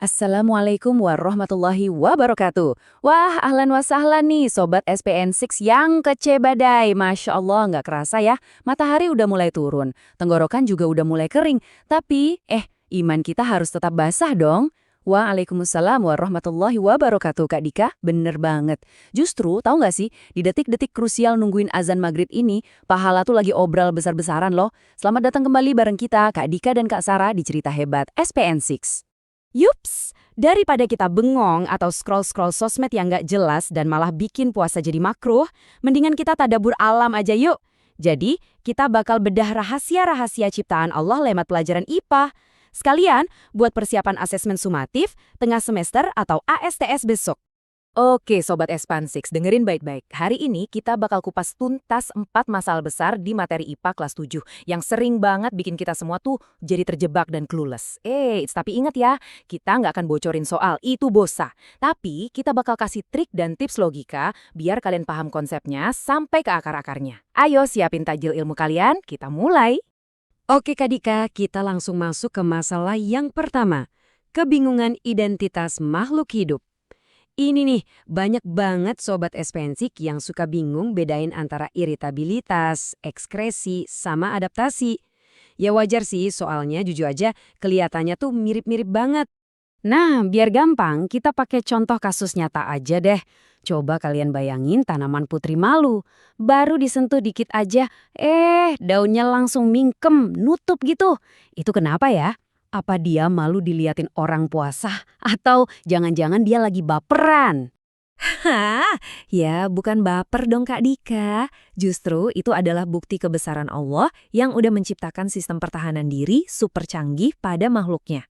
Assalamualaikum warahmatullahi wabarakatuh. Wah, ahlan wa sahlan nih Sobat SPN6 yang kece badai. Masya Allah, nggak kerasa ya, matahari udah mulai turun. Tenggorokan juga udah mulai kering. Tapi, iman kita harus tetap basah dong. Waalaikumsalam warahmatullahi wabarakatuh, Kak Dika. Bener banget. Justru, tahu nggak sih, di detik-detik krusial nungguin azan maghrib ini, pahala tuh lagi obral besar-besaran loh. Selamat datang kembali bareng kita, Kak Dika dan Kak Sarah di Cerita Hebat SPN6. Yups, daripada kita bengong atau scroll-scroll sosmed yang nggak jelas dan malah bikin puasa jadi makruh, mendingan kita tadabbur alam aja yuk. Jadi, kita bakal bedah rahasia-rahasia ciptaan Allah lewat pelajaran IPA. Sekalian, buat persiapan asesmen sumatif, tengah semester atau ASTS besok. Oke Sobat Espan6, dengerin baik-baik. Hari ini kita bakal kupas tuntas 4 masalah besar di materi IPA kelas 7 yang sering banget bikin kita semua tuh jadi terjebak dan clueless. Tapi ingat ya, kita nggak akan bocorin soal, itu bosa. Tapi kita bakal kasih trik dan tips logika biar kalian paham konsepnya sampai ke akar-akarnya. Ayo siapin tajil ilmu kalian, kita mulai. Oke Kak Dika, kita langsung masuk ke masalah yang pertama. Kebingungan identitas makhluk hidup. Ini nih, banyak banget Sobat Espensik yang suka bingung bedain antara iritabilitas, ekskresi, sama adaptasi. Ya wajar sih, soalnya jujur aja kelihatannya tuh mirip-mirip banget. Nah, biar gampang, kita pakai contoh kasus nyata aja deh. Coba kalian bayangin tanaman putri malu. Baru disentuh dikit aja, daunnya langsung mingkem, nutup gitu. Itu kenapa ya? Apa dia malu diliatin orang puasa? Atau jangan-jangan dia lagi baperan? Hah? Ya, bukan baper dong Kak Dika. Justru itu adalah bukti kebesaran Allah yang udah menciptakan sistem pertahanan diri super canggih pada makhluknya.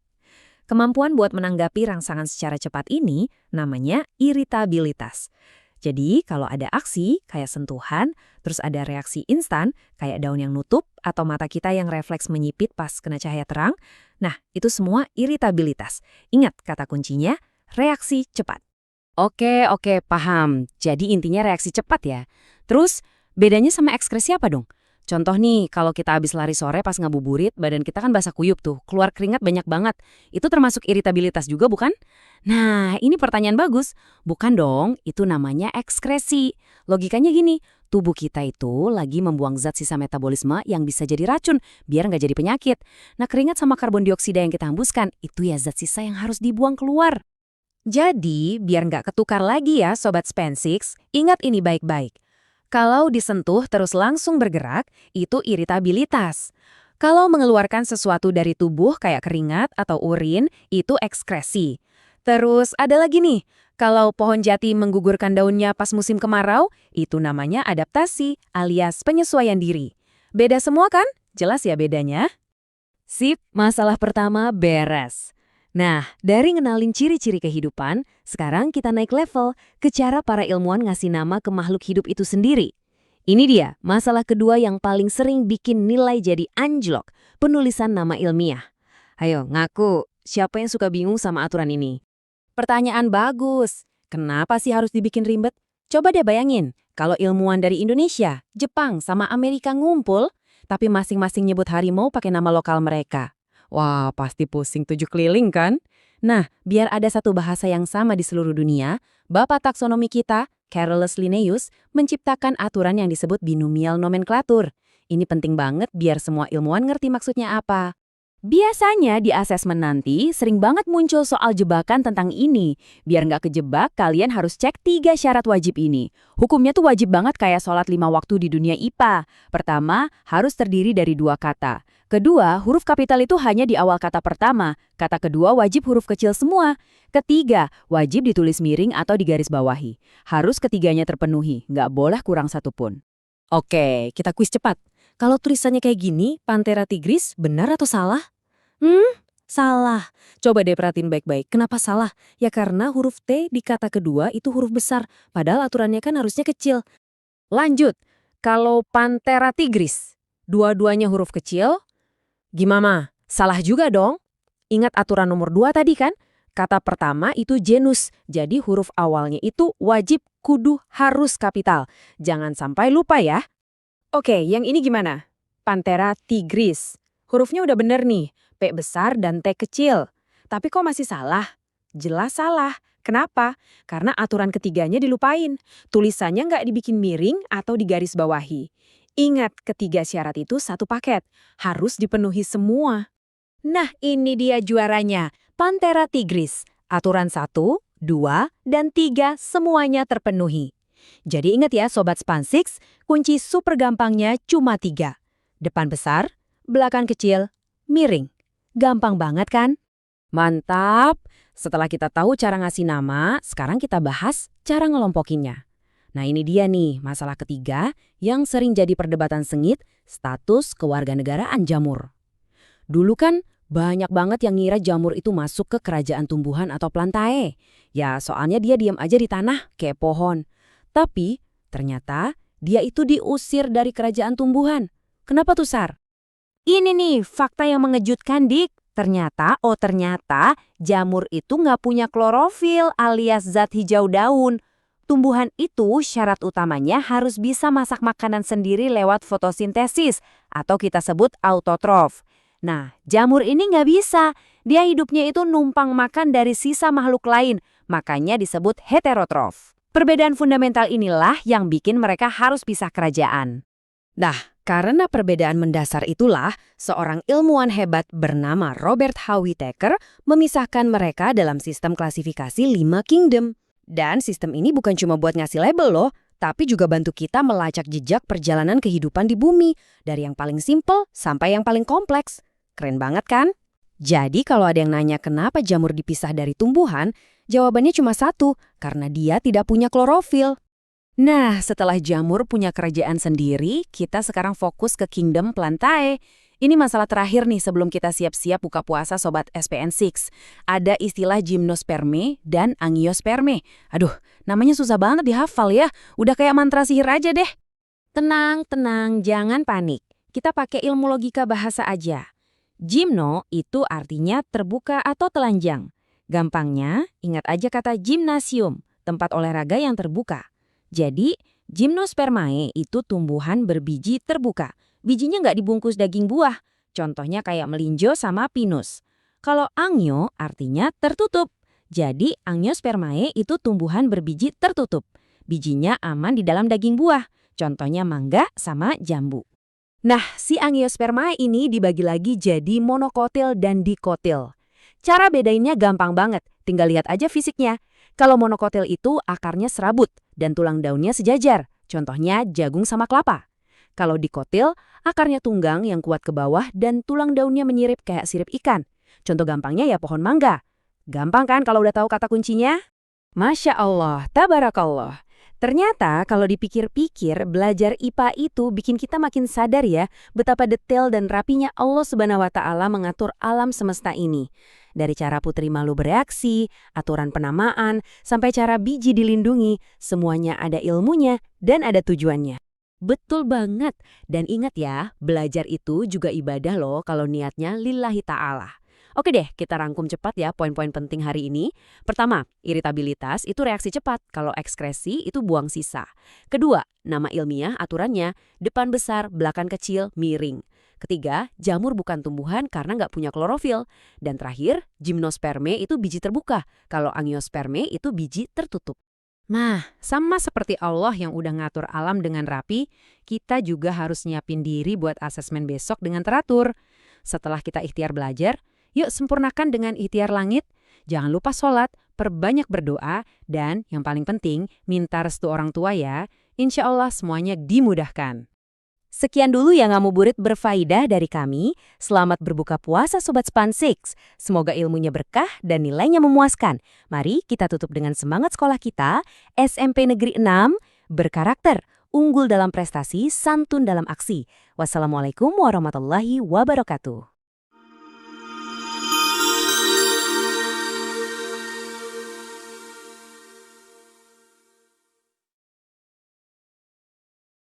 Kemampuan buat menanggapi rangsangan secara cepat ini namanya iritabilitas. Jadi, kalau ada aksi, kayak sentuhan, terus ada reaksi instan, kayak daun yang nutup, atau mata kita yang refleks menyipit pas kena cahaya terang, nah, itu semua iritabilitas. Ingat kata kuncinya, reaksi cepat. Oke, paham. Jadi intinya reaksi cepat ya. Terus, bedanya sama ekskresi apa dong? Contoh nih, kalau kita habis lari sore pas ngabuburit, badan kita kan basah kuyup tuh, keluar keringat banyak banget. Itu termasuk iritabilitas juga bukan? Nah, ini pertanyaan bagus. Bukan dong, itu namanya ekskresi. Logikanya gini, tubuh kita itu lagi membuang zat sisa metabolisme yang bisa jadi racun, biar nggak jadi penyakit. Nah, keringat sama karbon dioksida yang kita hembuskan, itu ya zat sisa yang harus dibuang keluar. Jadi, biar nggak ketukar lagi ya Sobat Spensix, ingat ini baik-baik. Kalau disentuh terus langsung bergerak, itu iritabilitas. Kalau mengeluarkan sesuatu dari tubuh kayak keringat atau urin, itu ekskresi. Terus ada lagi nih, kalau pohon jati menggugurkan daunnya pas musim kemarau, itu namanya adaptasi alias penyesuaian diri. Beda semua kan? Jelas ya bedanya? Sip, masalah pertama beres. Nah, dari ngenalin ciri-ciri kehidupan, sekarang kita naik level ke cara para ilmuwan ngasih nama ke makhluk hidup itu sendiri. Ini dia, masalah kedua yang paling sering bikin nilai jadi anjlok, penulisan nama ilmiah. Ayo, ngaku, siapa yang suka bingung sama aturan ini? Pertanyaan bagus. Kenapa sih harus dibikin ribet? Coba deh bayangin, kalau ilmuwan dari Indonesia, Jepang, sama Amerika ngumpul, tapi masing-masing nyebut harimau pakai nama lokal mereka. Wah, pasti pusing 7 keliling kan? Nah, biar ada satu bahasa yang sama di seluruh dunia, Bapak taksonomi kita, Carolus Linnaeus, menciptakan aturan yang disebut binomial nomenklatur. Ini penting banget biar semua ilmuwan ngerti maksudnya apa. Biasanya di asesmen nanti sering banget muncul soal jebakan tentang ini. Biar nggak kejebak, kalian harus cek 3 syarat wajib ini. Hukumnya tuh wajib banget kayak sholat 5 waktu di dunia IPA. Pertama, harus terdiri dari 2 kata. Kedua, huruf kapital itu hanya di awal kata pertama. Kata kedua wajib huruf kecil semua. Ketiga, wajib ditulis miring atau digaris bawahi. Harus ketiganya terpenuhi, nggak boleh kurang satu pun. Oke, kita kuis cepat. Kalau tulisannya kayak gini, Panthera tigris benar atau salah? Salah. Coba deh perhatiin baik-baik. Kenapa salah? Ya karena huruf T di kata kedua itu huruf besar, padahal aturannya kan harusnya kecil. Lanjut, kalau Panthera tigris, dua-duanya huruf kecil, gimana? Salah juga dong. Ingat aturan nomor 2 tadi kan? Kata pertama itu genus, jadi huruf awalnya itu wajib, kudu, harus kapital. Jangan sampai lupa ya. Oke, yang ini gimana? Panthera tigris. Hurufnya udah bener nih, P besar dan T kecil. Tapi kok masih salah? Jelas salah. Kenapa? Karena aturan ketiganya dilupain. Tulisannya nggak dibikin miring atau digaris bawahi. Ingat, ketiga syarat itu satu paket. Harus dipenuhi semua. Nah, ini dia juaranya, Panthera tigris. Aturan 1, 2, dan 3 semuanya terpenuhi. Jadi ingat ya Sobat Spansix, kunci super gampangnya cuma 3. Depan besar, belakang kecil, miring. Gampang banget kan? Mantap! Setelah kita tahu cara ngasih nama, sekarang kita bahas cara ngelompokinnya. Nah ini dia nih, masalah ketiga yang sering jadi perdebatan sengit, status kewarganegaraan jamur. Dulu kan banyak banget yang ngira jamur itu masuk ke kerajaan tumbuhan atau plantae. Ya soalnya dia diam aja di tanah kayak pohon. Tapi ternyata dia itu diusir dari kerajaan tumbuhan. Kenapa tuh, Sar? Ini nih fakta yang mengejutkan, Dik. Ternyata jamur itu nggak punya klorofil alias zat hijau daun. Tumbuhan itu syarat utamanya harus bisa masak makanan sendiri lewat fotosintesis atau kita sebut autotrof. Nah, jamur ini nggak bisa. Dia hidupnya itu numpang makan dari sisa makhluk lain, makanya disebut heterotrof. Perbedaan fundamental inilah yang bikin mereka harus pisah kerajaan. Nah, karena perbedaan mendasar itulah, seorang ilmuwan hebat bernama Robert H. Whittaker memisahkan mereka dalam sistem klasifikasi 5 kingdom. Dan sistem ini bukan cuma buat ngasih label loh, tapi juga bantu kita melacak jejak perjalanan kehidupan di bumi, dari yang paling simple sampai yang paling kompleks. Keren banget kan? Jadi kalau ada yang nanya kenapa jamur dipisah dari tumbuhan, jawabannya cuma satu, karena dia tidak punya klorofil. Nah, setelah jamur punya kerajaan sendiri, kita sekarang fokus ke Kingdom Plantae. Ini masalah terakhir nih sebelum kita siap-siap buka puasa Sobat SPN6. Ada istilah Gymnosperme dan Angiosperme. Aduh, namanya susah banget dihafal ya. Udah kayak mantra sihir aja deh. Tenang, jangan panik. Kita pakai ilmu logika bahasa aja. Gymno itu artinya terbuka atau telanjang. Gampangnya, ingat aja kata gymnasium, tempat olahraga yang terbuka. Jadi, Gymnospermae itu tumbuhan berbiji terbuka. Bijinya nggak dibungkus daging buah. Contohnya kayak melinjo sama pinus. Kalau angio artinya tertutup. Jadi, Angiospermae itu tumbuhan berbiji tertutup. Bijinya aman di dalam daging buah. Contohnya mangga sama jambu. Nah, si Angiospermae ini dibagi lagi jadi monokotil dan dikotil. Cara bedainnya gampang banget, tinggal lihat aja fisiknya. Kalau monokotil itu akarnya serabut dan tulang daunnya sejajar, contohnya jagung sama kelapa. Kalau dikotil, akarnya tunggang yang kuat ke bawah dan tulang daunnya menyirip kayak sirip ikan. Contoh gampangnya ya pohon mangga. Gampang kan kalau udah tahu kata kuncinya? Masya Allah, tabarakallah. Ternyata kalau dipikir-pikir, belajar IPA itu bikin kita makin sadar ya betapa detail dan rapinya Allah Subhanahu wa Ta'ala mengatur alam semesta ini. Dari cara putri malu bereaksi, aturan penamaan, sampai cara biji dilindungi, semuanya ada ilmunya dan ada tujuannya. Betul banget. Dan ingat ya, belajar itu juga ibadah loh kalau niatnya lillahi ta'ala. Oke deh, kita rangkum cepat ya poin-poin penting hari ini. Pertama, iritabilitas itu reaksi cepat, kalau ekskresi itu buang sisa. Kedua, nama ilmiah aturannya, depan besar, belakang kecil, miring. Ketiga, jamur bukan tumbuhan karena nggak punya klorofil. Dan terakhir, Gymnosperme itu biji terbuka, kalau Angiosperme itu biji tertutup. Nah, sama seperti Allah yang udah ngatur alam dengan rapi, kita juga harus nyiapin diri buat asesmen besok dengan teratur. Setelah kita ikhtiar belajar, yuk sempurnakan dengan ikhtiar langit. Jangan lupa sholat, perbanyak berdoa, dan yang paling penting, minta restu orang tua ya. Insya Allah semuanya dimudahkan. Sekian dulu ya ngabuburit berfaedah dari kami. Selamat berbuka puasa Sobat Spansix. Semoga ilmunya berkah dan nilainya memuaskan. Mari kita tutup dengan semangat sekolah kita, SMP Negeri 6, berkarakter, unggul dalam prestasi, santun dalam aksi. Wassalamualaikum warahmatullahi wabarakatuh.